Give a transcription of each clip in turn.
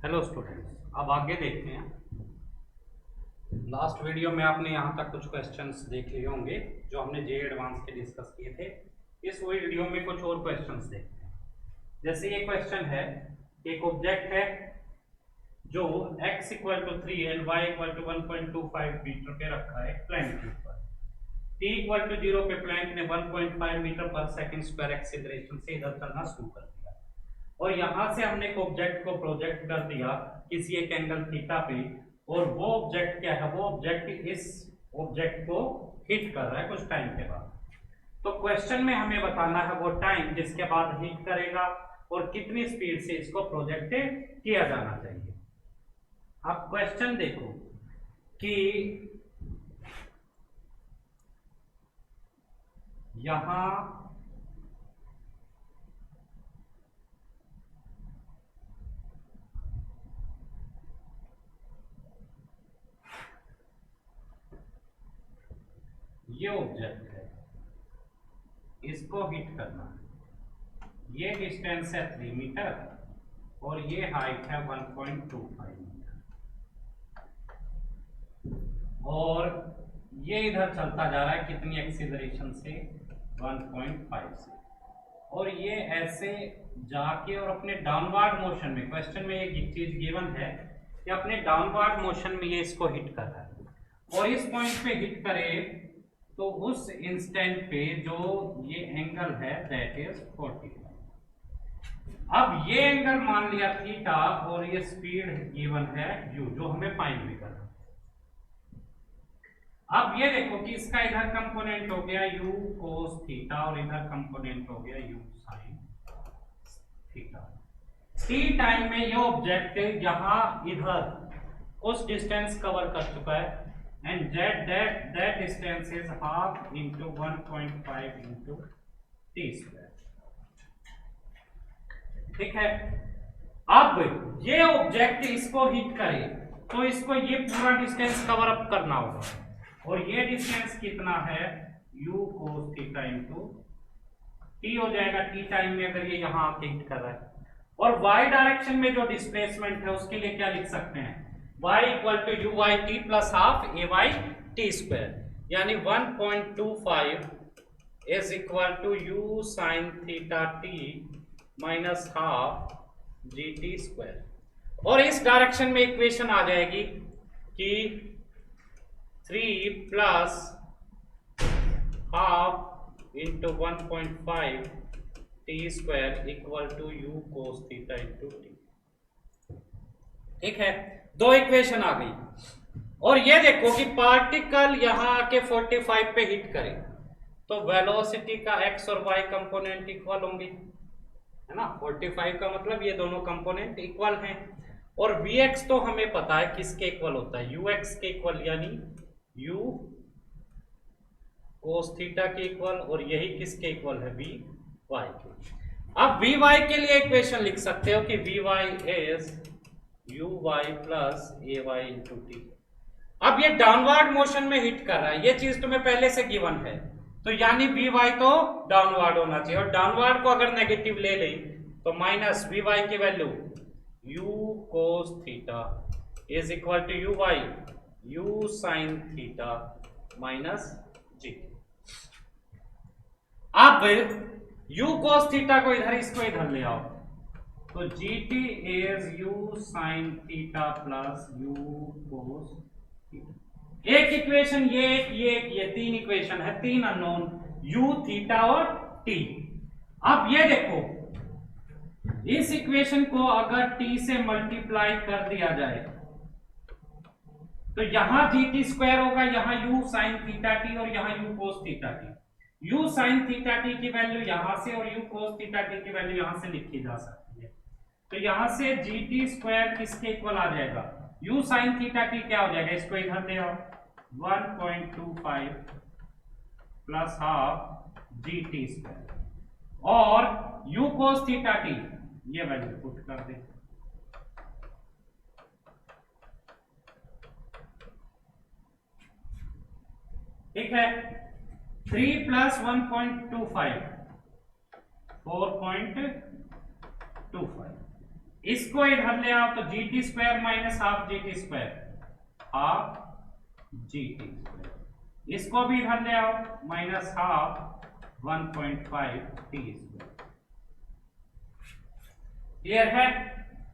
Hello students, अब आगे देखते हैं। लास्ट वीडियो में आपने यहाँ तक कुछ क्वेश्चंस देख लिए होंगे जो हमने जे एडवांस के डिस्कस किए थे। इस वीडियो में कुछ और क्वेश्चंस देखते हैं। जैसे ये क्वेश्चन है, एक ऑब्जेक्ट है जो x equal to 3 and y equal to 1.25 metre पे रखा है प्लैंक के ऊपर। t इक्वल टू 0 पे प्लैंक ने 1.5 मीटर पर सेकंड स्क्वायर एक्सीलरेशन से इधर चलना शुरू कर दिया और यहां से हमने एक ऑब्जेक्ट को प्रोजेक्ट कर दिया किसी एक एंगल थीटा पे, और वो ऑब्जेक्ट क्या है, वो ऑब्जेक्ट इस ऑब्जेक्ट को हिट कर रहा है कुछ टाइम के बाद। तो क्वेश्चन में हमें बताना है वो टाइम जिसके बाद हिट करेगा और कितनी स्पीड से इसको प्रोजेक्ट किया जाना चाहिए। अब क्वेश्चन देखो कि यहां ये ऑब्जेक्ट है, इसको हिट करना है। ये डिस्टेंस है 3 मीटर और ये हाइट है 1.25 मीटर, और ये इधर चलता जा रहा है कितनी एक्सीलरेशन से, 1.5 से, और ये ऐसे जाके और अपने डाउनवर्ड मोशन में, क्वेश्चन में एक चीज गिवन है कि अपने डाउनवर्ड मोशन में ये इसको हिट कर रहा है, और इस पॉइंट पे हिट करे तो उस इंस्टेंट पे जो ये एंगल है दैट इज 45। अब ये एंगल मान लिया थीटा और ये स्पीड गिवन है u जो हमें फाइंड भी करना। अब ये देखो कि इसका इधर कंपोनेंट हो गया u cos थीटा और इधर कंपोनेंट हो गया u sin theta. t time में ये ऑब्जेक्ट यहां इधर उस डिस्टेंस कवर कर चुका है, and that distance is half into 1.5 into t square। ठीक है, अब ये ऑब्जेक्ट इसको हिट करे तो इसको ये पूरा डिस्टेंस कवर अप करना होगा, और ये डिस्टेंस कितना है, u cos theta into t हो जाएगा t टाइम में अगर ये यहां आके हिट कर रहा है। और y डायरेक्शन में जो डिस्प्लेसमेंट है उसके लिए क्या लिख सकते हैं, y equal to u y t plus half a y t square, यानी 1.25 is equal to u sine theta t minus half g t square. और इस डायरेक्शन में इक्वेशन आ जाएगी कि 3 plus half into 1.5 t square equal to u cos theta into t. ठीक है, दो इक्वेशन आ गई। और ये देखो कि पार्टिकल यहां आके 45 पे हिट करे तो वेलोसिटी का x और y कंपोनेंट इक्वल होंगे, है ना। 45 का मतलब ये दोनों कंपोनेंट इक्वल हैं, और vx तो हमें पता है किसके इक्वल होता है, ux के इक्वल, यानी u cos थीटा के इक्वल, और यही किसके इक्वल है, vy के। अब vy के लिए इक्वेशन लिख सकते हो कि vy is uy plus ay into T. अब ये डाउनवर्ड मोशन में हिट कर रहा है, ये चीज तुम्हें पहले से गिवन है, तो यानी vy तो डाउनवर्ड होना चाहिए, और डाउनवर्ड को अगर नेगेटिव ले ले तो माइनस vy की value u cos theta is equal to uy u sin theta minus g. अब u cos थीटा को इधर, इसको इधर ले आओ, तो gt is u sin theta plus u cos theta. एक इक्वेशन ये तीन इक्वेशन है, तीन अननोन u थीटा और t। अब ये देखो इस इक्वेशन को अगर t से मल्टीप्लाई कर दिया जाए तो यहां gt स्क्वायर होगा, यहां u sin थीटा t और यहां u cos theta t। u sin theta t की वैल्यू यहां से और u cos थीटा t की वैल्यू यहां से लिखी जा सकती है, तो यहां से gt स्क्वायर किसके इक्वल आ जाएगा, u sin थीटा t क्या हो जाएगा, इसको इधर ले आओ, 1.25 प्लस हाफ gt स्क्वायर, और u cos थीटा t ये वैल्यू पुट कर दे। ठीक है, 3 प्लस 1.25 4.25 इसको इधर ले आओ तो GT square minus half GT square, half GT square. इसको भी इधर ले आओ minus half 1.5 T square. Clear है?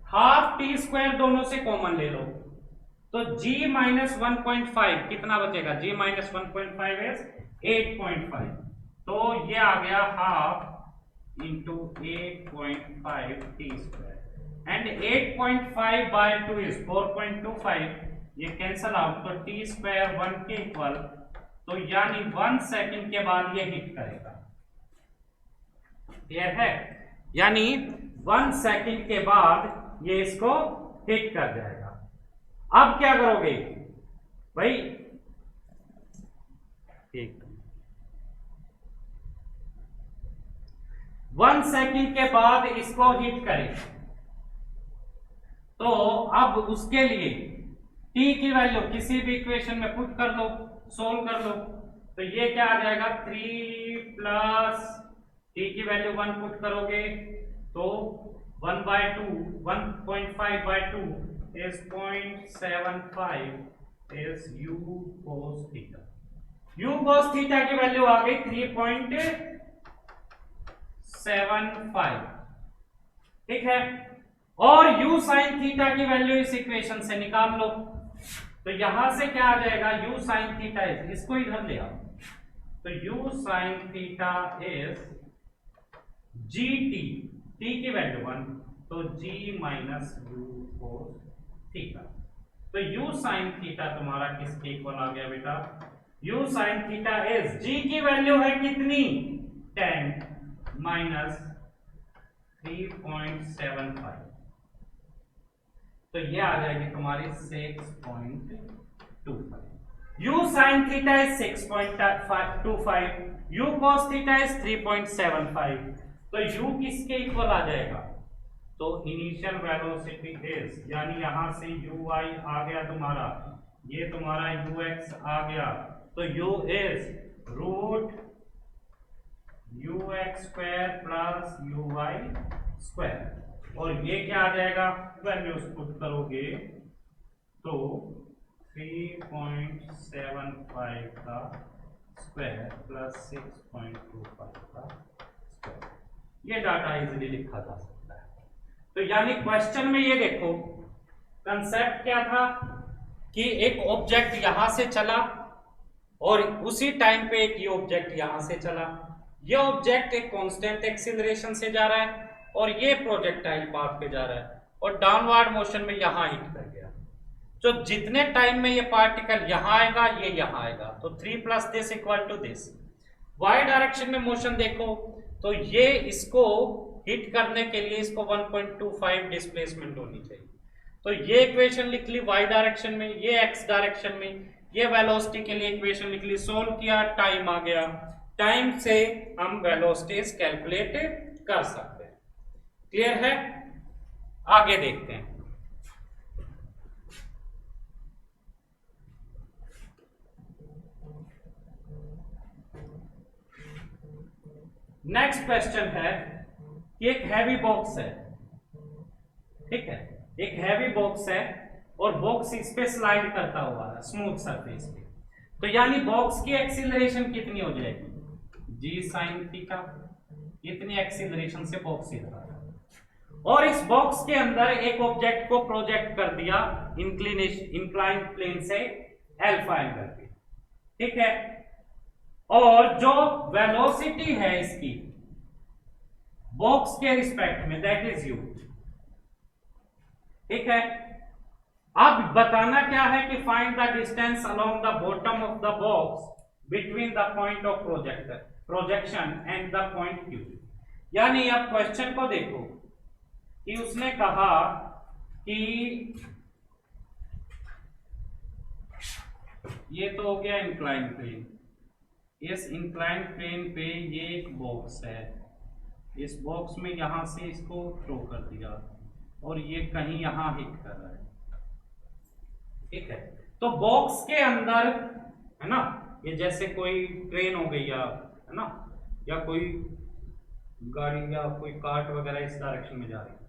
हाफ T स्क्वायर दोनों से कॉमन ले लो तो G माइनस 1.5 कितना बचेगा? G माइनस 1.5 इज 8.5, तो ये आ गया half into 8.5 T square and 8.5 by 2 is 4.25, ये कैंसल आउट तो T स्क्वायर 1 के इक्वल, तो यानी 1 सेकंड के बाद ये हिट करेगा। क्लियर है? यानी 1 सेकंड के बाद ये इसको हिट कर जाएगा। अब क्या करोगे भाई? एक 1 सेकंड के बाद इसको हिट करें तो अब उसके लिए t की वैल्यू किसी भी इक्वेशन में पुट कर दो, सोल्व कर दो, तो ये क्या आ जाएगा? 3 प्लस t की वैल्यू 1 पुट करोगे तो 1/2 1.5 by 2 is 0.75 is u cos theta। u cos theta की वैल्यू आ गई 3.75, ठीक है। और u sin theta की वैल्यू इस इक्वेशन से निकाल लो, तो यहां से क्या आ जाएगा? u sin theta इज, इसको इधर ले आओ तो u sin theta is gt, t की वैल्यू 1 तो g minus u cos theta. तो u sin थीटा तुम्हारा किसके इक्वल आ गया बेटा? u sin theta is, g की वैल्यू है कितनी? 10 माइनस 3.75, तो ये आ जाएगी तुम्हारी 6.25। u sin theta is 6.25, u cos theta is 3.75, तो u किसके इक्वल आ जाएगा? तो इनिशियल वेलोसिटी इज, यानी यहां से ui आ गया तुम्हारा, ये तुम्हारा ux आ गया, तो u is root ux square plus uy square, और ये क्या आ जाएगा? वैल्यूज पुट करोगे तो 3.75 का स्क्वायर प्लस 6.25 का स्क्वायर, ये डाटा इजीली लिखा जा सकता है। तो यानी क्वेश्चन में ये देखो कंसेप्ट क्या था कि एक ऑब्जेक्ट यहां से चला और उसी टाइम पे एक ये ऑब्जेक्ट यहां से चला, ये ऑब्जेक्ट एक कांस्टेंट एक्सीलरेशन से जा रहा है और ये प्रोजेक्टाइल पाथ पे जा रहा है और डाउनवर्ड मोशन में यहां हिट कर गया। तो जितने टाइम में ये पार्टिकल यहां आएगा ये यहां आएगा, तो 3 plus this equal to this. Y direction में मोशन देखो तो ये इसको हिट करने के लिए इसको 1.25 डिस्प्लेसमेंट होनी चाहिए, तो ये इक्वेशन लिख ली y डायरेक्शन में, ये x डायरेक्शन में, ये वेलोसिटी के लिए इक्वेशन लिख ली, सोल्व किया, टाइम आ गया, टाइम से हम वेलोसिटीज कैलकुलेट कर सकते हैं। क्लियर है? आगे देखते हैं। नेक्स्ट क्वेश्चन है कि एक हैवी बॉक्स है, ठीक है, एक हैवी बॉक्स है और बॉक्स इस पे स्लाइड करता हुआ है स्मूथ सरफेस पे, तो यानी बॉक्स की एक्सीलरेशन कितनी हो जाएगी? g sin थीटा, इतनी एक्सीलरेशन से बॉक्स इधर आ रहा है और इस बॉक्स के अंदर एक ऑब्जेक्ट को प्रोजेक्ट कर दिया इंक्लाइंड प्लेन से अल्फा एंगल पे, ठीक है, और जो वेलोसिटी है इसकी बॉक्स के रिस्पेक्ट में दैट इज u, ठीक है। अब बताना क्या है कि find the distance along the bottom of the box between the point of projection and the point Q। यानी अब क्वेश्चन को देखो कि उसने कहा कि ये तो हो गया इंक्लाइन प्लेन, इस इंक्लाइन प्लेन पे ये एक बॉक्स है, इस बॉक्स में यहां से इसको थ्रो कर दिया और ये कहीं यहां हिट कर रहा है, ठीक है। तो बॉक्स के अंदर है ना, ये जैसे कोई ट्रेन हो गई है ना, या कोई गाड़ी या कोई कार्ट वगैरह इस डायरेक्शन में जा रही है,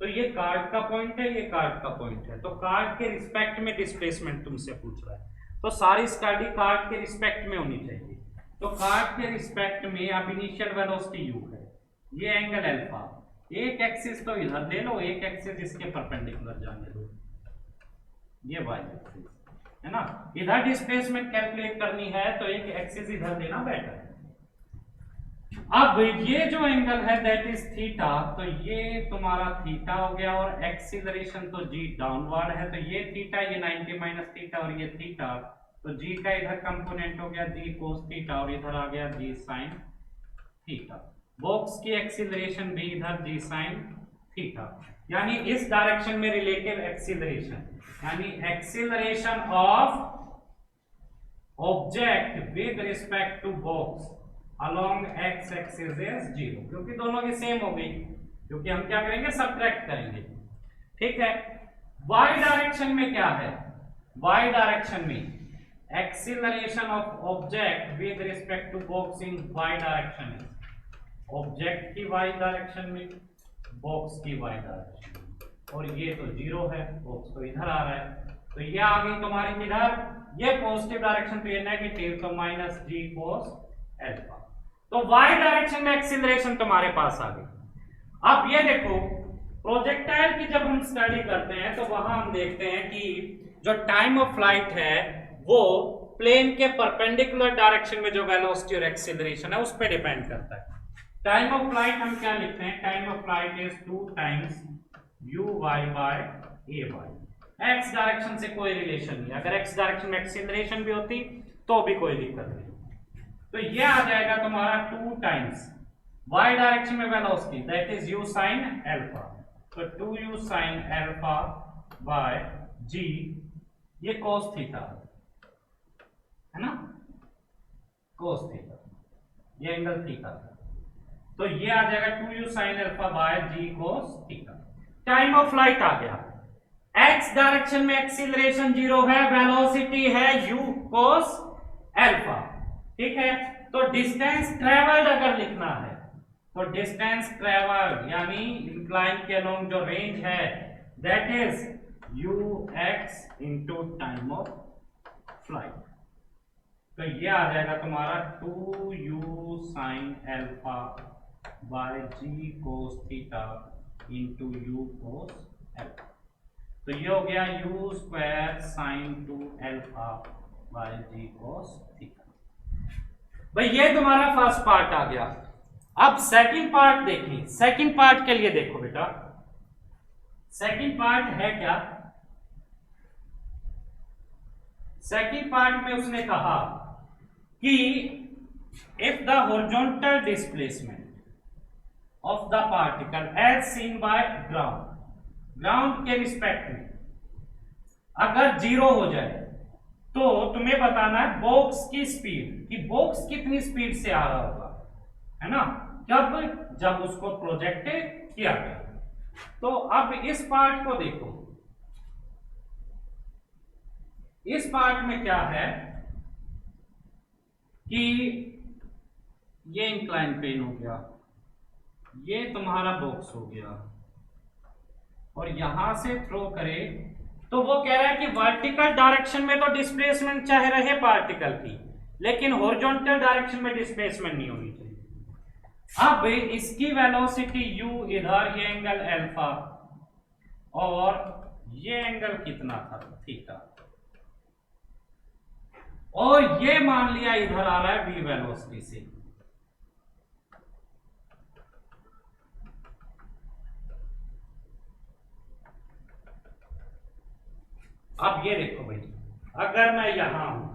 तो ये कार्ड का पॉइंट है, ये कार्ड का पॉइंट है, तो कार्ड के रिस्पेक्ट में डिस्प्लेसमेंट तुमसे पूछ रहा है, तो सारी स्टडी कार्ड के रिस्पेक्ट में होनी चाहिए। तो कार्ड के रिस्पेक्ट में अब इनिशियल वेलोसिटी u है, ये एंगल अल्फा, एक एक्सिस तो इधर ले लो, एक एक्सिस इसके परपेंडिकुलर जाने दो, ये y एक्सिस है ना। इधर डिस्प्लेसमेंट कैलकुलेट करनी है तो एक एक्सिस इधर देना बेटर है। अब ये जो एंगल है दैट इज थीटा, तो ये तुम्हारा थीटा हो गया, और एक्सीलरेशन तो g डाउनवर्ड है, तो ये थीटा, ये 90 माइनस थीटा और ये थीटा, तो g का इधर कंपोनेंट हो गया g कोस थीटा और इधर आ गया g साइन थीटा। बॉक्स की एक्सीलरेशन भी इधर g साइन थीटा, यानी इस डायरेक्शन में रिलेटिव एक्सीलरेशन, यानी acceleration of object with respect to box along x axis is 0, क्योंकि दोनों की सेम हो गई, क्योंकि हम क्या करेंगे, सब्ट्रैक्ट करेंगे। ठीक है, y डायरेक्शन में क्या है, y डायरेक्शन में acceleration of object with respect to box in y direction है, ऑब्जेक्ट की y डायरेक्शन में, बॉक्स की y डायरेक्शन में, और ये तो 0 है, बॉक्स तो इधर आ रहा है, तो ये आ गई तुम्हारी किधर, ये पॉजिटिव डायरेक्शन, तो ये नेगेटिव, तो माइनस g cos अल्फा। तो y डायरेक्शन में एक्सीलरेशन तुम्हारे पास आ गई। अब ये देखो, प्रोजेक्टाइल की जब हम स्टडी करते हैं तो वहां हम देखते हैं कि जो टाइम ऑफ फ्लाइट है वो प्लेन के परपेंडिकुलर डायरेक्शन में जो वेलोसिटी और एक्सीलरेशन है उस पर डिपेंड करता है। टाइम ऑफ फ्लाइट हम क्या लिखते हैं, time of flight is 2 times uy by ay। x direction से कोई रिलेशन नहीं, अगर x डायरेक्शन में एक्सीलरेशन भी होती तो भी कोई दिक्कत नहीं, तो ये आ जाएगा तुम्हारा 2 टाइम्स y डायरेक्शन में velocity that is u sin alpha, तो 2u sin alpha by g, ये cos थीटा है ना, cos थीटा, ये एंगल थीटा, तो ये आ जाएगा 2u sin alpha by g cos theta. Time of flight आ गया, x डायरेक्शन में एक्सीलरेशन 0 है, वेलोसिटी है u cos अल्फा। ठीक है, तो डिस्टेंस ट्रेवल्ड अगर लिखना है तो डिस्टेंस ट्रेवल्ड यानी इंक्लाइन के अलोंग जो रेंज है that is ux into time of flight, तो ये आ जाएगा तुम्हारा 2u sin alpha by g cos theta into u cos alpha, तो ये हो गया u square sin 2 alpha by g cos theta. भाई ये तुम्हारा फर्स्ट पार्ट आ गया। अब सेकंड पार्ट देखिए, सेकंड पार्ट के लिए देखो बेटा, सेकंड पार्ट है क्या, सेकंड पार्ट में उसने कहा कि if the horizontal displacement of the particle as seen by ground, ground के रिस्पेक्ट में अगर 0 हो जाए तो तुम्हें बताना है बॉक्स की स्पीड, कि बॉक्स कितनी स्पीड से आ रहा होगा, है ना, जब उसको प्रोजेक्ट किया गया। तो अब इस पार्ट को देखो, इस पार्ट में क्या है कि ये इंक्लाइन प्लेन हो गया, ये तुम्हारा बॉक्स हो गया, और यहां से थ्रो करे तो वो कह रहा है कि वर्टिकल डायरेक्शन में तो डिस्प्लेसमेंट चाहे रहे पार्टिकल की, लेकिन हॉरिजॉन्टल डायरेक्शन में डिस्प्लेसमेंट नहीं होनी चाहिए। अब इसकी वेलोसिटी u इधर, ये एंगल अल्फा, और ये एंगल कितना था, थीटा, और ये मान लिया इधर आ रहा है v वेलोसिटी से। अब ये देखो भाई, अगर मैं यहां हूं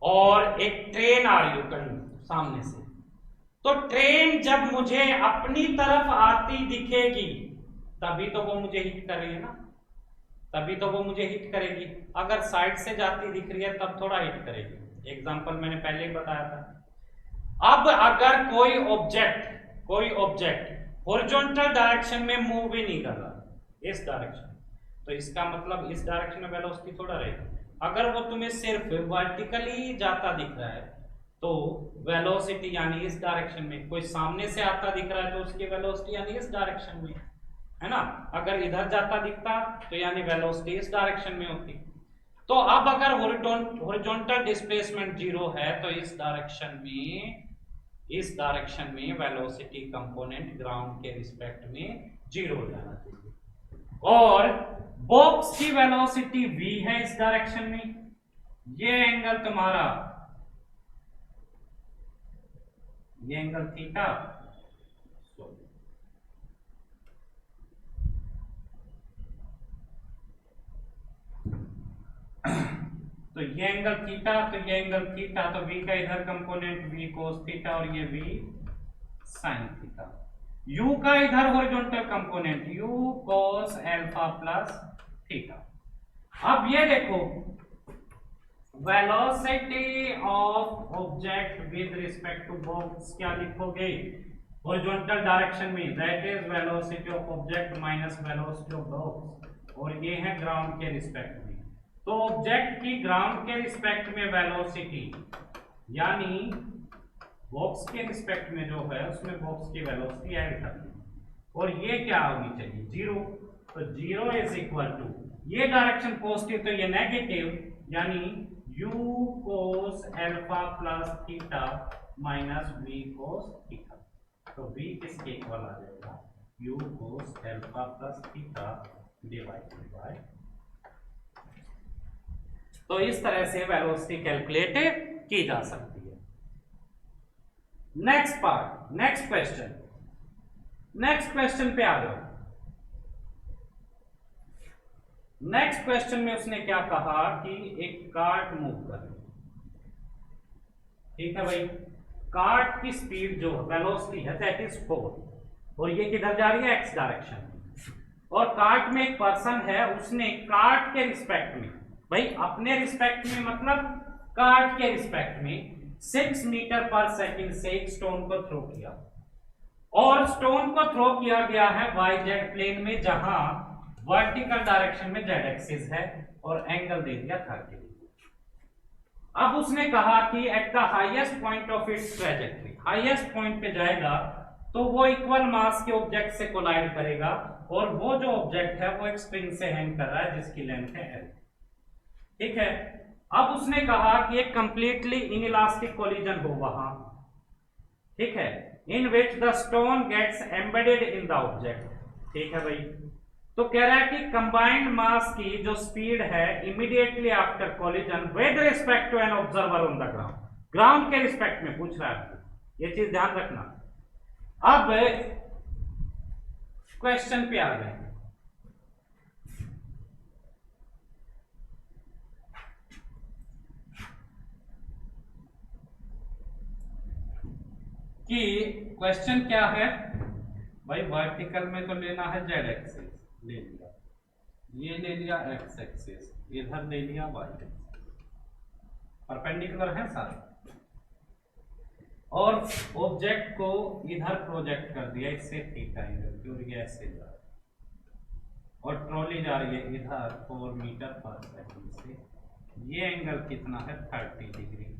और एक ट्रेन आ रही हो कहीं सामने से, तो ट्रेन जब मुझे अपनी तरफ आती दिखेगी तभी तो वो मुझे हिट कर रही है ना, तभी तो वो मुझे हिट करेगी। अगर साइड से जाती दिख रही है तब थोड़ा हिट करेगी, एग्जांपल मैंने पहले ही बताया था। अब अगर कोई ऑब्जेक्ट हॉरिजॉन्टल डायरेक्शन में मूव ही नहीं कर रहा, इस डायरेक्शन, तो इसका मतलब इस डायरेक्शन में वेलोसिटी थोड़ा रहेगी। अगर वो तुम्हें सिर्फ वर्टिकली जाता दिख रहा है तो वेलोसिटी यानी इस डायरेक्शन में, कोई सामने से आता दिख रहा है तो उसकी वेलोसिटी यानी इस डायरेक्शन में। है ना। अगर इधर जाता दिखता तो यानी वेलोसिटी इस डायरेक्शन में होती। तो अब अगर हॉरिजॉन्टल डिस्प्लेसमेंट 0 है तो इस डायरेक्शन में वेलोसिटी कंपोनेंट ग्राउंड के रिस्पेक्ट में 0 हो जाना चाहिए। और बॉक्स की वेलोसिटी v है इस डायरेक्शन में, ये एंगल तुम्हारा, ये एंगल थीटा, तो ये एंगल थीटा, तो ये एंगल थीटा, तो v का इधर कंपोनेंट v cos थीटा और ये v sin थीटा। u का इधर horizontal component u cos alpha plus theta. अब ये देखो velocity of object with respect to box क्या लिखोगे हॉरिजॉन्टल डायरेक्शन में, that is velocity of object minus velocity of box, और ये है ग्राउंड के रिस्पेक्ट में। तो ऑब्जेक्ट की ग्राउंड के रिस्पेक्ट में वेलोसिटी यानी बॉक्स के रिस्पेक्ट में जो है उसमें बॉक्स की वेलोसिटी ऐड करनी, और ये क्या होनी चाहिए 0। तो 0 इज इक्वल टू, ये डायरेक्शन पॉजिटिव तो ये नेगेटिव, यानी u cos alpha plus theta minus v cos theta. तो v किसके इक्वल आ जाएगा u cos alpha plus theta divided by. तो इस तरह से वेलोसिटी कैलकुलेट की जा सकती है। नेक्स्ट पार्ट, नेक्स्ट क्वेश्चन पे आ जाओ। नेक्स्ट क्वेश्चन में उसने क्या कहा कि एक कार्ट मूव कर, ठीक है भाई, कार्ट की स्पीड जो वेलोसिटी है दैट इज 4, और ये किधर जा रही है x डायरेक्शन में, और कार्ट में एक पर्सन है, उसने कार्ट के रिस्पेक्ट में, भाई अपने रिस्पेक्ट में मतलब कार्ट के रिस्पेक्ट में 6 मीटर पर सेकंड से एक स्टोन को थ्रो किया, और स्टोन को थ्रो किया गया है YZ प्लेन में, जहां वर्टिकल डायरेक्शन में z एक्सिस है, और एंगल दे दिया 30 डिग्री। अब उसने कहा कि at the highest point of its trajectory, highest point पे जाएगा तो वो इक्वल मास के ऑब्जेक्ट से कोलाइड करेगा, और वो जो ऑब्जेक्ट है वो एक स्प्रिंग से हैंग कर रहा है जिसकी लेंथ है L, ठीक है। अब उसने कहा कि एक कंप्लीटली इनइलास्टिक कोलिजन हो वहां, ठीक है, in which the stone gets embedded in the object, ठीक है भाई। तो कह रहा है कि कंबाइंड मास की जो स्पीड है immediately after collision with respect to an observer on the ground, ground के रिस्पेक्ट में पूछ रहा है, ये चीज ध्यान रखना। अब क्वेश्चन पे आ गए कि क्वेश्चन क्या है भाई, वर्टिकल में तो लेना है z एक्सिस, ले लिया, ये ले लिया x एक्सिस, इधर ले लिया y एक्सिस, परपेंडिकुलर है सारे, और ऑब्जेक्ट को इधर प्रोजेक्ट कर दिया इससे थीटा एंगल की, और ये ऐसे जा रहा है, और ट्रॉली जा रही है इधर 4 मीटर पर सेकंड से, ये एंगल कितना है 30 डिग्री,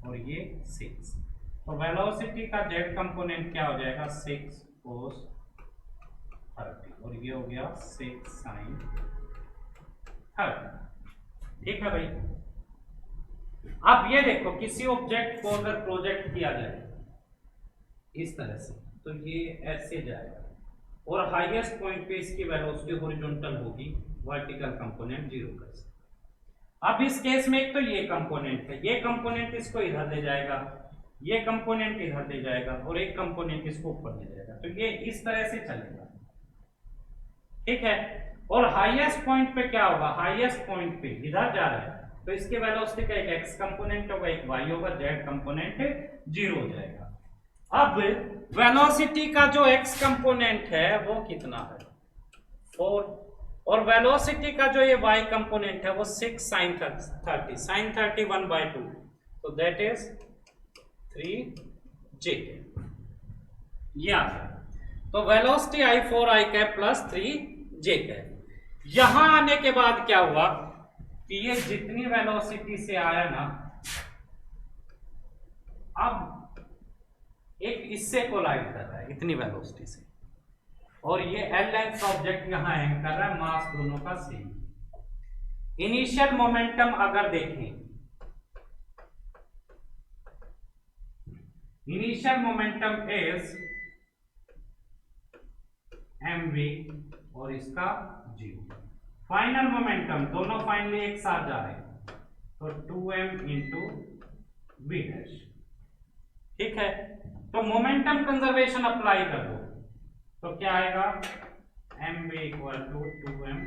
और ये 6। तो वेलोसिटी का z कंपोनेंट क्या हो जाएगा 6 cos 30, और ये हो गया 6 sin 30, ठीक है भाई। अब ये देखो किसी ऑब्जेक्ट को अगर प्रोजेक्ट किया जाए इस तरह से, तो ये ऐसे जाएगा, और हाईएस्ट पॉइंट पे इसकी वेलोसिटी हॉरिजॉन्टल होगी, वर्टिकल कंपोनेंट 0 कर सकते। अब इस केस में एक तो ये कंपोनेंट है, ये कंपोनेंट इसको इधर ले जाएगा, ये कंपोनेंट इधर ले जाएगा, और एक कंपोनेंट इसको ऊपर ले जाएगा, तो ये इस तरह से चलेगा, ठीक है। और हाईएस्ट पॉइंट पे क्या होगा, हाईएस्ट पॉइंट पे इधर जा रहा है तो इसके वेलोसिटी का एक x कंपोनेंट होगा, एक y होगा, z कंपोनेंट 0 हो जाएगा। अब वेलोसिटी का जो x कंपोनेंट है वो कितना है 4, और वेलोसिटी का जो ये y कंपोनेंट है वो 6 sin 30, sin 30 1/2, तो दैट इज 3j, ये आ गया। तो velocity I4 i cap plus 3j cap. यहां आने के बाद क्या हुआ कि ये जितनी वेलोसिटी से आया ना, अब एक इससे कोलाइड कर रहा है इतनी वेलोसिटी से, और ये एल लेंथ ऑब्जेक्ट यहां हैंग कर रहा है, मास दोनों का सेम। इनिशियल मोमेंटम अगर देखें, इनिशियल मोमेंटम इज mv और इसका 0। फाइनल मोमेंटम, दोनों फाइनली एक साथ जा रहे हैं, तो 2m इंटू v डैश। ठीक है, तो मोमेंटम कंजर्वेशन अप्लाई कर दो, तो क्या आएगा, mv equal to 2m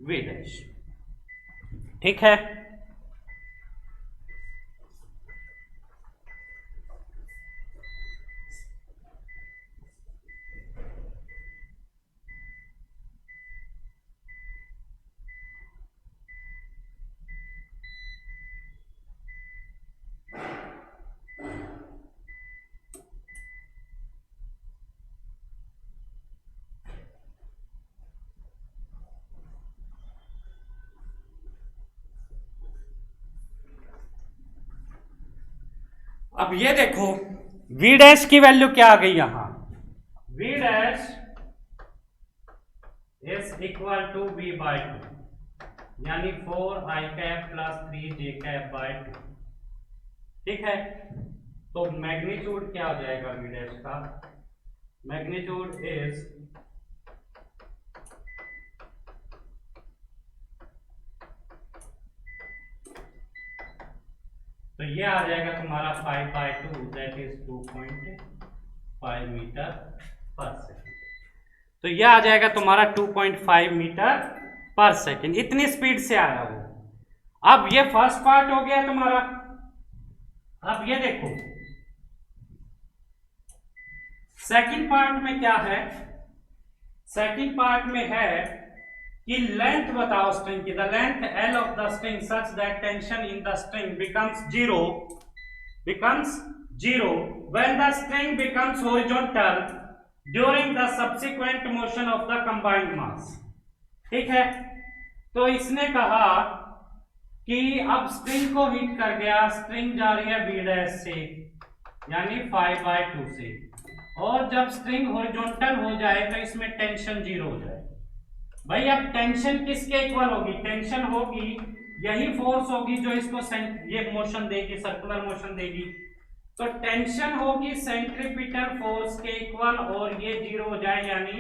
v dash. ठीक है, अब ये देखो v डैश की वैल्यू क्या आ गई यहां, v dash is equal to v by 2, यानी 4i cap plus 3j cap by 2। ठीक है, तो मैग्नीट्यूड क्या हो जाएगा v डैश का, मैग्नीट्यूड इज तो ये आ जाएगा तुम्हारा 5 बाय 2 दैट इज 2.5 मीटर पर सेकेंड। तो ये आ जाएगा तुम्हारा 2.5 मीटर पर सेकेंड, इतनी स्पीड से आया वो। अब ये फर्स्ट पार्ट हो गया तुम्हारा। अब ये देखो सेकंड पार्ट में क्या है, सेकंड पार्ट में है कि लेंथ बताओ स्ट्रिंग की, the length L of the string such that tension in the string becomes zero when the string becomes horizontal during the subsequent motion of the combined mass। ठीक है, तो इसने कहा कि अब स्ट्रिंग को हिट कर गया, स्ट्रिंग जा रही है b डैश से यानी 5 बाय 2 से, और जब स्ट्रिंग हॉरिजॉन्टल हो जाए तो इसमें टेंशन 0 हो जाए। भाई अब टेंशन किसके इक्वल होगी, टेंशन होगी यही फोर्स होगी जो इसको ये मोशन देगी, सर्कुलर मोशन देगी, तो टेंशन होगी सेंट्रीपिटल फोर्स के इक्वल और ये 0 हो जाए, यानी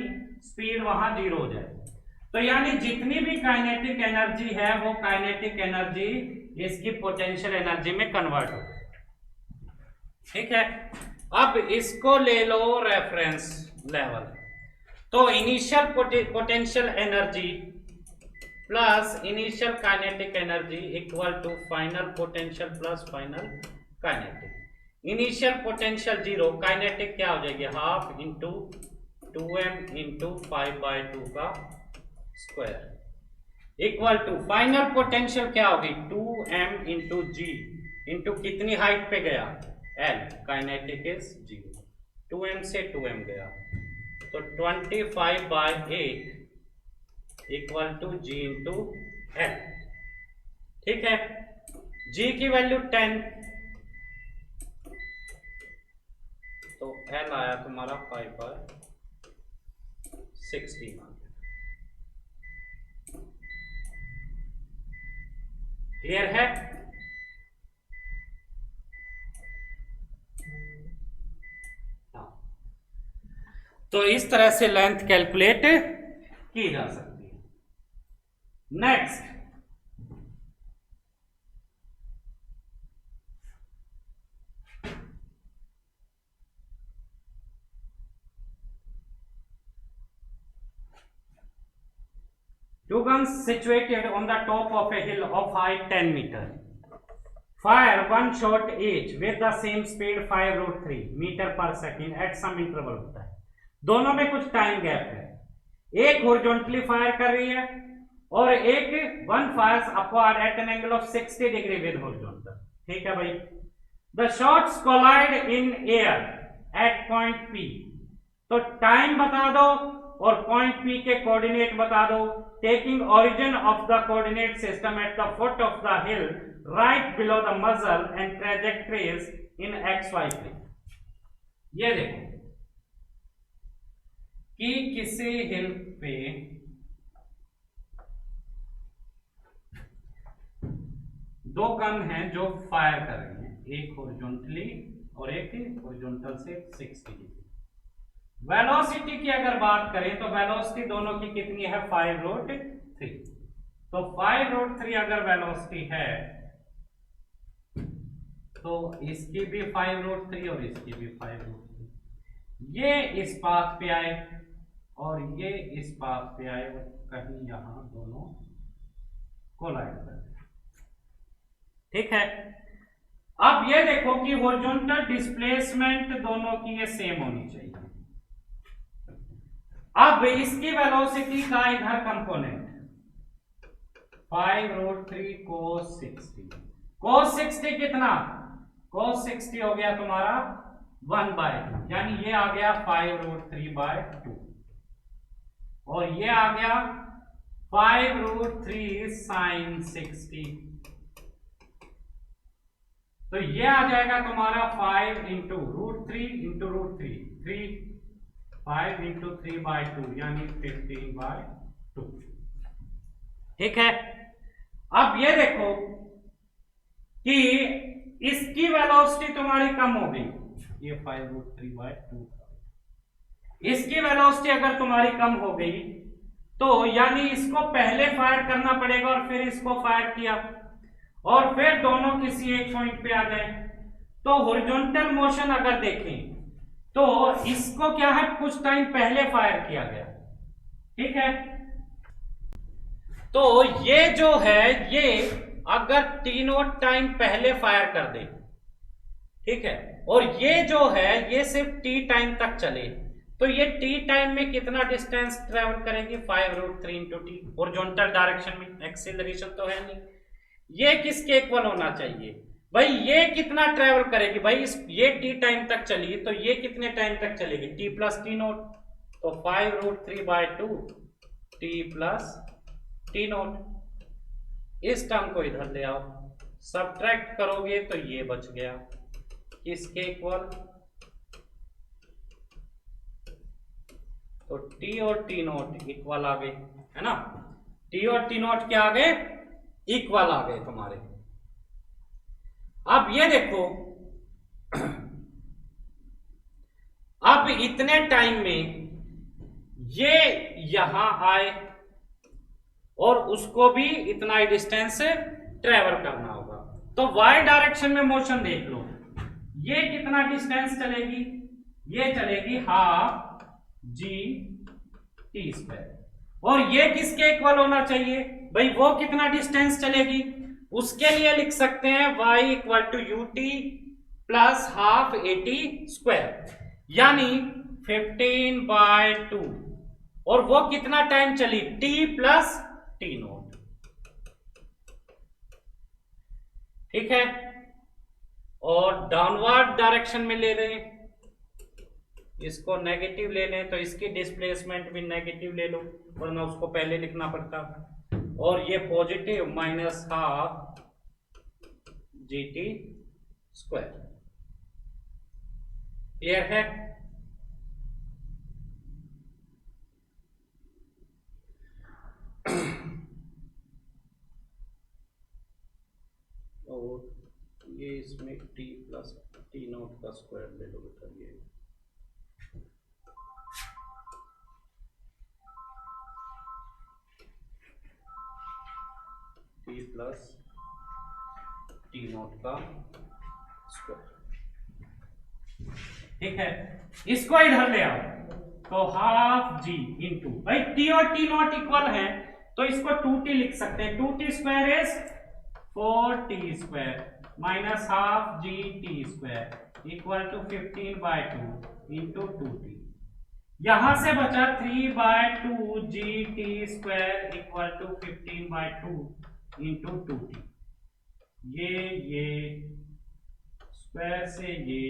स्पीड वहां 0 हो जाए। तो यानी जितनी भी काइनेटिक एनर्जी है वो काइनेटिक एनर्जी इसकी पोटेंशियल एनर्जी में कन्वर्ट हो। ठीक है, अब इसको ले लो रेफरेंस लेवल, तो initial potential energy plus initial kinetic energy equal to final potential plus final kinetic. Initial potential 0, kinetic क्या हो जाएगी, half into 2m into 5 by 2 का square equal to final potential क्या होगी, 2m इंटू g इंटू कितनी height पे गया, l, kinetic is 0, 2m से 2m गया, तो 25 by 8 equal to g into l। ठीक है, g की वैल्यू 10, तो l आया तुम्हारा 5 बाय 16। क्लियर है, तो इस तरह से लेंथ कैलकुलेट की जा सकती है। Next, two guns situated on the top of a hill of height 10 meter fire one shot each with the same speed 5√3 meter per second at some interval होता है। दोनों में कुछ टाइम गैप है, एक हॉरिजॉन्टली फायर कर रही है और एक one fires upward at an angle of 60 degree with horizontal. ठीक है भाई, the shots collide in air at point P, तो टाइम बता दो और पॉइंट P के कोऑर्डिनेट बता दो, taking origin of the coordinate system at the foot of the hill right below the muzzle and trajectories in XY plane. ये देखो कि किसी हिल पे दो गन हैं जो फायर कर रही हैं, एक हॉरिजॉन्टली और एक हॉरिजॉन्टल से 60 डिग्री। वेलोसिटी की अगर बात करें तो वेलोसिटी दोनों की कितनी है 5√3। तो 5√3 अगर वेलोसिटी है तो इसकी भी 5√3 और इसकी भी 5√3। ये इस पाथ पे आए और ये इस पाथ पे आए और कहीं यहां दोनों कोलाइड कर, ठीक है। अब ये देखो कि हॉरिजॉन्टल डिस्प्लेसमेंट दोनों की ये सेम होनी चाहिए। अब इसकी वेलोसिटी का इधर कंपोनेंट 5√3 cos 60। cos 60 कितना? cos 60 हो गया तुम्हारा 1/2, यानी ये आ गया 5√3/2 और ये आ गया 5√3 sin 60। तो ये आ जाएगा तुम्हारा 5 इंटू √3 इंटू √3 3 5 इंटू 3/2 यानी 15/2, ठीक है। अब ये देखो कि इसकी वेलोसिटी तुम्हारी कम हो गई, ये 5√3/2। इसकी वेलोसिटी अगर तुम्हारी कम हो गई तो यानी इसको पहले फायर करना पड़ेगा और फिर इसको फायर किया और फिर दोनों किसी एक पॉइंट पे आ गए। तो हॉरिजॉन्टल मोशन अगर देखें तो इसको क्या है, कुछ टाइम पहले फायर किया गया, ठीक है। तो ये जो है ये अगर तीनों टाइम पहले फायर कर दे, ठीक है, और ये जो है ये सिर्फ टी टाइम तक चले, तो ये टी टाइम में कितना डिस्टेंस ट्रेवल करेगी 5√3 इंटू टी। हॉरिजॉन्टल डायरेक्शन में एक्सीलरेशन तो है नहीं, ये किसके इक्वल होना चाहिए भाई, ये कितना ट्रेवल करेगी भाई, ये टी टाइम तक चली तो ये कितने टाइम तक चलेगी t प्लस टी नोट। तो 5√3/2 t प्लस टी नोट। इस टर्म को इधर ले आओ, सब्ट्रैक्ट करोगे तो ये बच गया, किसके इक्वल, तो t और टी नोट इक्वल आ गए, है ना। t और टी नोट क्या आ गए, इक्वल आ गए तुम्हारे। अब ये देखो अब इतने टाइम में ये यहां आए और उसको भी इतना ही डिस्टेंस ट्रेवल करना होगा। तो y डायरेक्शन में मोशन देख लो, ये कितना डिस्टेंस चलेगी, ये चलेगी ½ g/t²। और ये किसके इक्वल होना चाहिए भाई, वो कितना डिस्टेंस चलेगी, उसके लिए लिख सकते हैं y = ut प्लस ½ at², यानी 15/2। और वो कितना टाइम चली, t प्लस टी नोट, ठीक है। और डाउनवर्ड डायरेक्शन में ले लें, इसको नेगेटिव ले लें तो इसकी डिस्प्लेसमेंट भी नेगेटिव ले लो, वरना उसको पहले लिखना पड़ता। और ये पॉजिटिव -½ gt², क्लियर है। और ये इसमें t प्लस टी नोट का स्क्वायर ले लो बेटा, ये t प्लस टी नोट का स्क्वायर, ठीक है। इसको इधर ले आओ तो ½ g इंटू, भाई t और टी नोट इक्वल है तो इसको 2t लिख सकते हैं, 2t² is 4t² minus ½ gt² equal to 15/2 into 2t। यहां से बचा 3/2 gt² equal to 15/2 into 2t। ये स्क्वायर से ये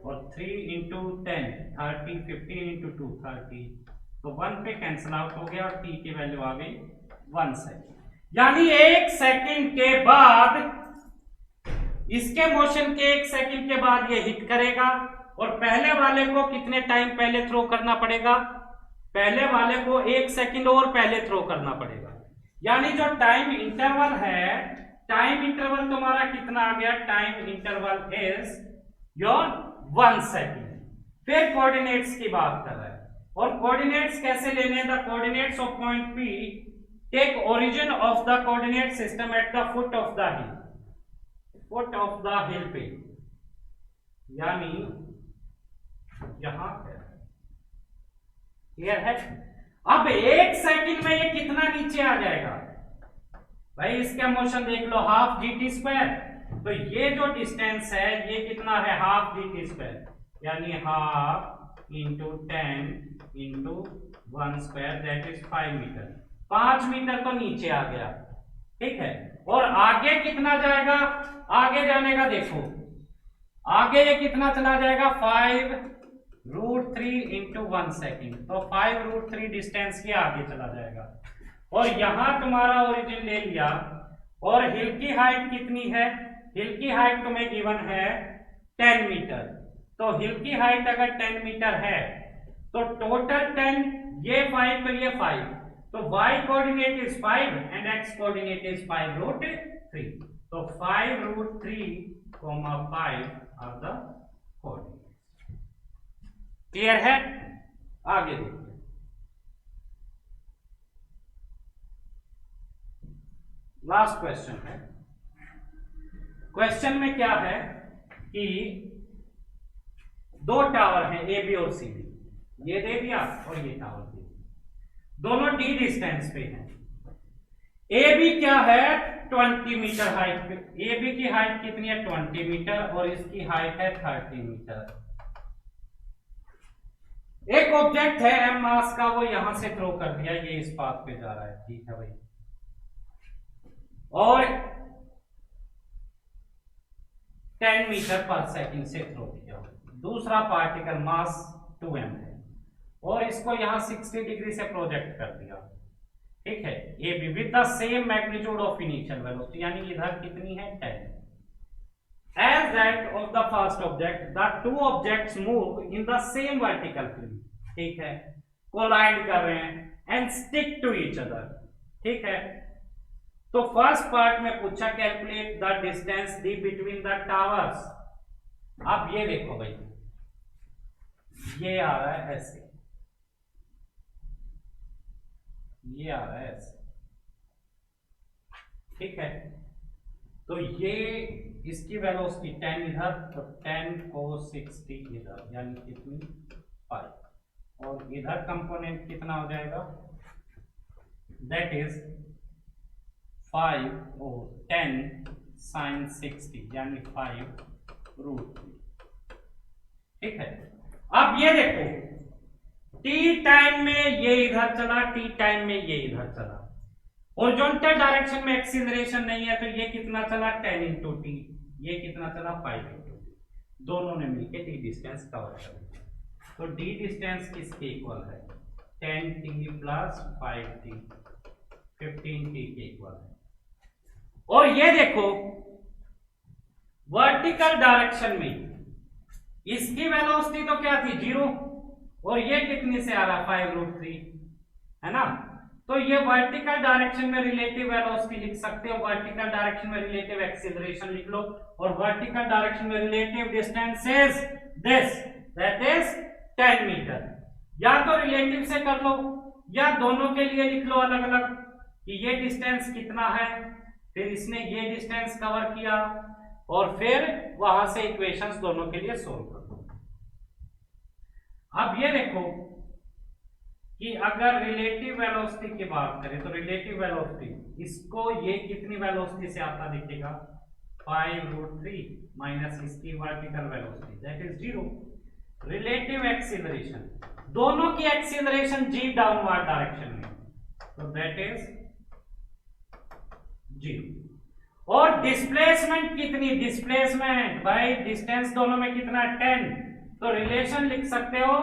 और 3 इंटू 10 30, 15 इंटू 2 30, तो 1 पे कैंसिल आउट हो गया और t की वैल्यू आ गई 1 सेकेंड। यानी 1 सेकेंड के बाद, इसके मोशन के 1 सेकेंड के बाद ये हिट करेगा और पहले वाले को कितने टाइम पहले थ्रो करना पड़ेगा, पहले वाले को 1 सेकंड और पहले थ्रो करना पड़ेगा। यानी जो टाइम इंटरवल है, टाइम इंटरवल तुम्हारा कितना आ गया, time interval is your 1 second. फिर कोऑर्डिनेट्स की बात कर रहा है, और कोऑर्डिनेट्स कैसे लेने हैं, the coordinates of point P take origin of the coordinate system at the foot of the hill, foot of the hill पे, यानी यहां पे। क्लियर है? अब 1 सेकंड में ये कितना नीचे आ जाएगा भाई, इसका मोशन देख लो, हाफ GT²। तो ये जो डिस्टेंस है ये कितना है, हाफ GT², यानी half into 10 into 1² that is 5 metre. 5 metre तो नीचे आ गया, ठीक है। और आगे कितना जाएगा, आगे जाने का देखो, आगे ये कितना चला जाएगा, 5√3 इंटू 1 सेकेंड, तो 5√3 डिस्टेंस के आगे चला जाएगा। और यहां तुम्हारा ओरिजिन ले लिया, और हिल की हाइट कितनी है, हिल की हाइट तुम्हें गिवन है 10 मीटर। तो हिल की हाइट अगर 10 मीटर है तो टोटल 10, ये 5 तो ये 5, तो y coordinate is 5 and x coordinate is 5√3। तो 5√3, 5 आर द कोऑर्डिनेट्स। क्लियर है? आगे देखिए, लास्ट क्वेश्चन है। क्वेश्चन में क्या है कि 2 टावर हैं ए बी और सी बी, ये दे दिया और ये टावर दे दिया, दोनों d डिस्टेंस पे हैं। ए बी क्या है, 20 मीटर हाइट पे, ए बी की हाइट कितनी है 20 मीटर और इसकी हाइट है 30 मीटर। एक ऑब्जेक्ट है m मास का, वो यहां से थ्रो कर दिया, ये इस पाथ पे जा रहा है, ठीक है भाई। और 10 मीटर पर सेकंड से थ्रो किया। दूसरा पार्टिकल मास 2m है और इसको यहां 60 डिग्री से प्रोजेक्ट कर दिया, ठीक है। ये भी with the same magnitude of initial velocity, यानी इधर कितनी है 10। As that of the first object the 2 objects move in the same vertical plane, ठीक है, कोलाइड कर रहे हैं and stick to each other, ठीक है। तो फर्स्ट पार्ट में पूछा calculate the distance d between the towers. अब ये देखो भाई, ये आ रहा है ऐसे, ये आ रहा है ऐसे, ठीक है। तो ये इसकी वेलोसिटी 10 इधर, तो 10 cos 60 इधर, यानी कितनी 5, और इधर कंपोनेंट कितना हो जाएगा, दैट इज 5 और 10 sin 60, यानी 5√3, ठीक है। अब ये देखो, टी टाइम में ये इधर चला, टी टाइम में ये इधर चला, हॉरिजॉन्टल डायरेक्शन में एक्सीलरेशन नहीं है, तो ये कितना चला 10 इंटू टी, ये कितना चला 5 इंटू टी, दोनों ने मिलकर डी डिस्टेंस कवर कर दिया। तो डी डिस्टेंस किसके इक्वल है, 10t प्लस 5t, 15t के इक्वल है। और ये देखो वर्टिकल डायरेक्शन में इसकी वेलोसिटी तो क्या थी 0, और ये कितनी से आ रहा 5√3, है ना। तो ये वर्टिकल डायरेक्शन में रिलेटिव वेलोसिटी लिख सकते हो, वर्टिकल डायरेक्शन में रिलेटिव एक्सीलरेशन लिख लो, और वर्टिकल डायरेक्शन में relative distance is this, that is 10 metre. या तो रिलेटिव से कर लो या दोनों के लिए लिख लो अलग अलग कि ये डिस्टेंस कितना है, फिर इसने ये डिस्टेंस कवर किया, और फिर वहां से इक्वेशंस दोनों के लिए सोल्व कर दो। अब ये देखो कि अगर रिलेटिव वेलोसिटी की बात करें तो रिलेटिव वेलोसिटी इसको ये कितनी वेलोसिटी से आता दिखेगा 5√3 माइनस इसकी vertical velocity that is 0। Relative acceleration, दोनों की एक्सीलरेशन जी डाउनवर्ड डायरेक्शन में, तो दैट इज 0। और डिस्प्लेसमेंट कितनी, डिस्प्लेसमेंट भाई डिस्टेंस दोनों में कितना 10, तो रिलेशन लिख सकते हो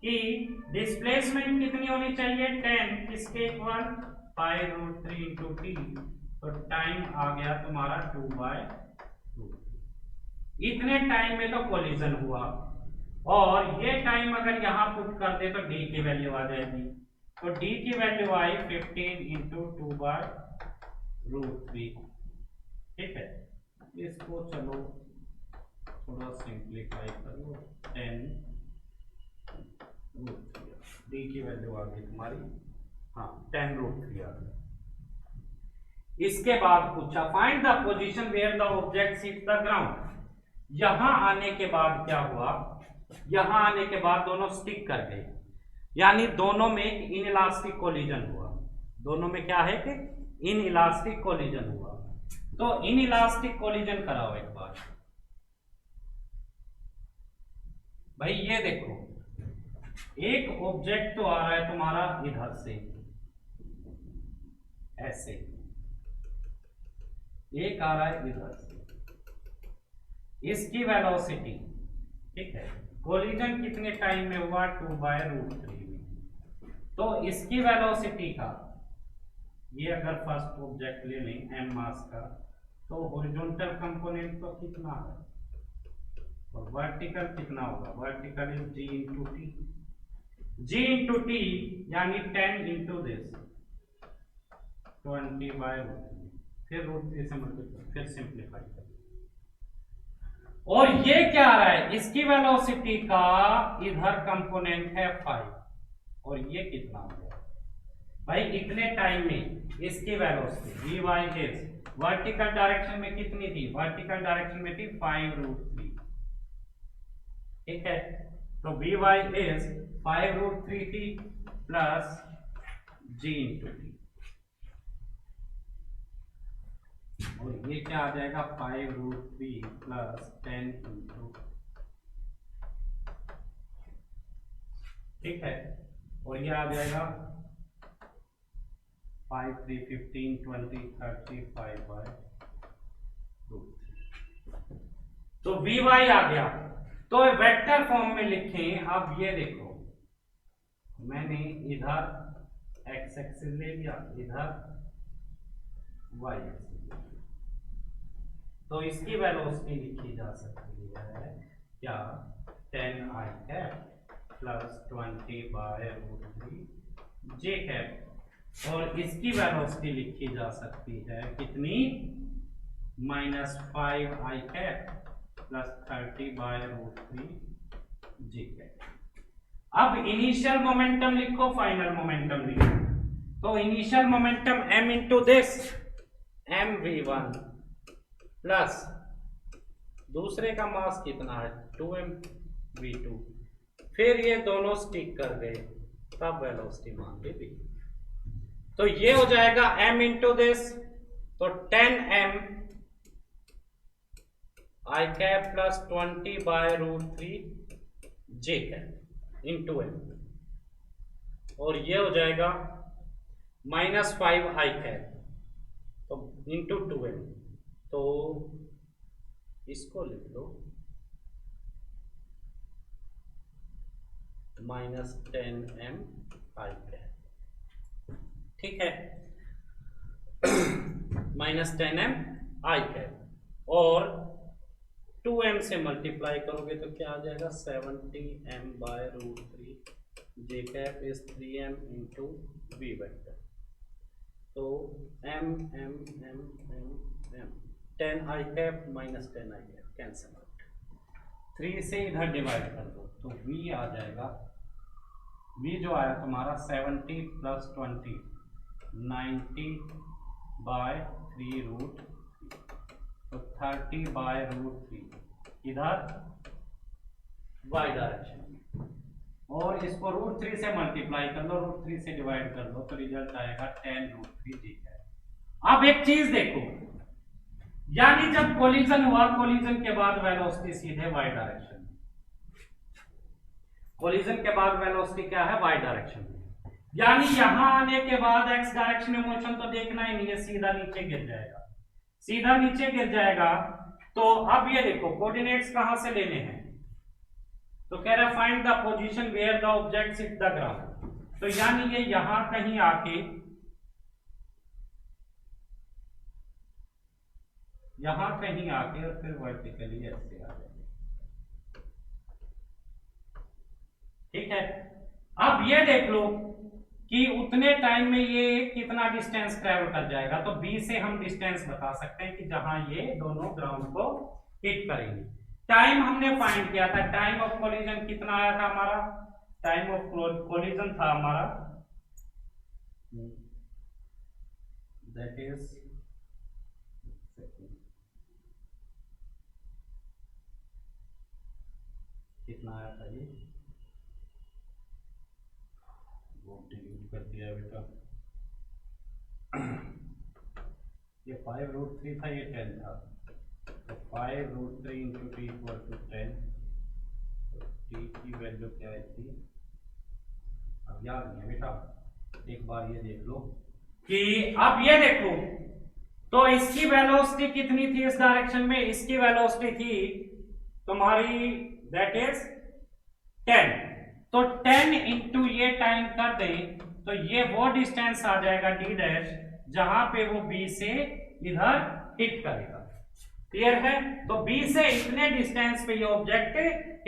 कि डिस्प्लेसमेंट कितनी होनी चाहिए 10, किसके इक्वल 5√3 इंटू टी, तो टाइम आ गया तुम्हारा 2/2। इतने टाइम में तो कोलिजन हुआ, और ये टाइम अगर यहां पुट कर दे तो डी की वैल्यू आ जाएगी। तो डी की वैल्यू आई 15 इंटू 2/√3। ठीक है, इसको चलो थोड़ा सिंप्लीफाई करो, 10√3। डी की वैल्यू आ गई तुम्हारी, हाँ 10√3 आ गई। इसके बाद पूछा find the position where the object hit the ground. यहां आने के बाद क्या हुआ, यहां आने के बाद दोनों स्टिक कर गए, यानी दोनों में एक इनइलास्टिक कोलिजन हुआ। दोनों में क्या है कि इनइलास्टिक कोलिजन हुआ। तो इनइलास्टिक कोलिजन कराओ एक बार भाई। ये देखो, एक ऑब्जेक्ट तो आ रहा है तुम्हारा इधर से ऐसे, एक आ रहा है इधर से, इसकी वेलोसिटी, ठीक है, कोलिजन कितने टाइम में हुआ, 2/√3 में। तो इसकी वेलोसिटी का, ये अगर फर्स्ट ऑब्जेक्ट ले लें m मास का, तो हॉरिजॉन्टल कंपोनेंट तो कितना है और वर्टिकल कितना होगा, vertical is g into T, g into T यानी 10 इंटू दिस 20/√3, फिर √3 से मल्टीप्लाई, फिर सिंप्लीफाई कर। और ये क्या आ रहा है, इसकी वेलोसिटी का इधर कंपोनेंट है 5 और ये कितना हो गया भाई, इतने टाइम में इसकी velocity v y is vertical direction में कितनी थी, वर्टिकल डायरेक्शन में थी 5√3। ठीक है, तो वी वाई इज 5√3 थी प्लस जी इंटू टी, और ये क्या आ जाएगा 5√3 प्लस 10 इंटू, ठीक है, और ये आ जाएगा 5, 3, 15, 20, 30, 5/√3। तो वी वाई आ गया। तो वेक्टर फॉर्म में लिखें। अब ये देखो, मैंने इधर एक्स एक्सिस ले लिया, इधर वाई एक्सिस ले लिया, तो इसकी वेलोसिटी लिखी जा सकती है क्या, 10i cap plus 20/√3 j cap, और इसकी वेलोसिटी लिखी जा सकती है कितनी, -5i cap plus 30/√3 j cap. अब इनिशियल मोमेंटम लिखो, फाइनल मोमेंटम लिखो। तो initial momentum m into this mv1 plus दूसरे का मास कितना है 2mv2, फिर ये दोनों स्टिक कर गए, तब वेलोसिटी मान ली भी। तो ये हो जाएगा m इंटू दिस, तो 10m i cap plus 20/√3 j cap into m, और ये हो जाएगा -5i कैप तो इंटू 2m, तो इसको लिख लो -10m i कैप, ठीक है, -10m i कैप, और 2m से मल्टीप्लाई करोगे तो क्या आ जाएगा 70m/√3 j cap is 3m into v vector. तो m 10 i cap -10 i cap cancel out, 3 से इधर डिवाइड कर दो तो v आ जाएगा, v जो आया तुम्हारा 70 प्लस 20 90/3√3, तो 30/√3 इधर y डायरेक्शन में, और इसको √3 से मल्टीप्लाई कर लो, √3 से डिवाइड कर लो, तो रिजल्ट आएगा 10√3 जी है। अब एक चीज देखो, यानी जब कोलिजन हुआ, कोलिजन के बाद वेलोसिटी सीधे y डायरेक्शन में, कोलिजन के बाद वेलोसिटी क्या है y डायरेक्शन में, यानी यहां आने के बाद x डायरेक्शन में मोशन तो देखना ही नहीं है, सीधा नीचे गिर जाएगा, सीधा नीचे गिर जाएगा। तो अब ये देखो कोऑर्डिनेट्स कहां से लेने हैं, तो कह रहा find the position where the object hit the ground, तो यानी ये यहां कहीं आके, यहां कहीं आके और फिर वर्टिकली ऐसे आ जाएगा, ठीक है। अब ये देख लो कि उतने टाइम में ये कितना डिस्टेंस ट्रेवल कर जाएगा, तो बी से हम डिस्टेंस बता सकते हैं कि जहां ये दोनों ग्राउंड को हिट करेंगे। टाइम हमने फाइंड किया था, टाइम ऑफ कोलिजन कितना आया था हमारा, टाइम ऑफ कोलिजन था हमारा दैट इज कितना आया था, ये वो डिलीट कर दिया बेटा, ये 5√3 था, ये 10 था, तो 5√3 इंटू टी इक्वल टू 10, तो टी की वैल्यू क्या है थी, अब याद नहीं है बेटा, एक बार ये देख लो कि अब ये देखो तो इसकी वेलोसिटी कितनी थी इस डायरेक्शन में, इसकी वेलोसिटी थी तुम्हारी दैट इज 10, तो 10 इंटू ये टाइम कर दें तो ये वो डिस्टेंस आ जाएगा डी डैश जहां पे वो बी से इधर हिट करेगा। क्लियर है, तो बी से इतने डिस्टेंस पे ये ऑब्जेक्ट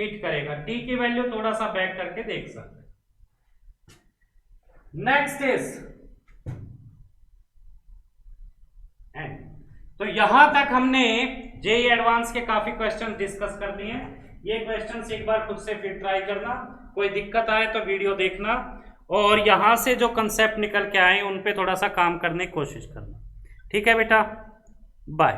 हिट करेगा। टी की वैल्यू थोड़ा सा बैक करके देख सकते हैं। नेक्स्ट इज एंड, तो यहां तक हमने जेईई एडवांस के काफी क्वेश्चन डिस्कस कर लिए हैं। ये क्वेश्चंस एक बार खुद से फिर ट्राई करना, कोई दिक्कत आए तो वीडियो देखना, और यहां से जो कंसेप्ट निकल के आए उन पे थोड़ा सा काम करने की कोशिश करना। ठीक है बेटा, बाय।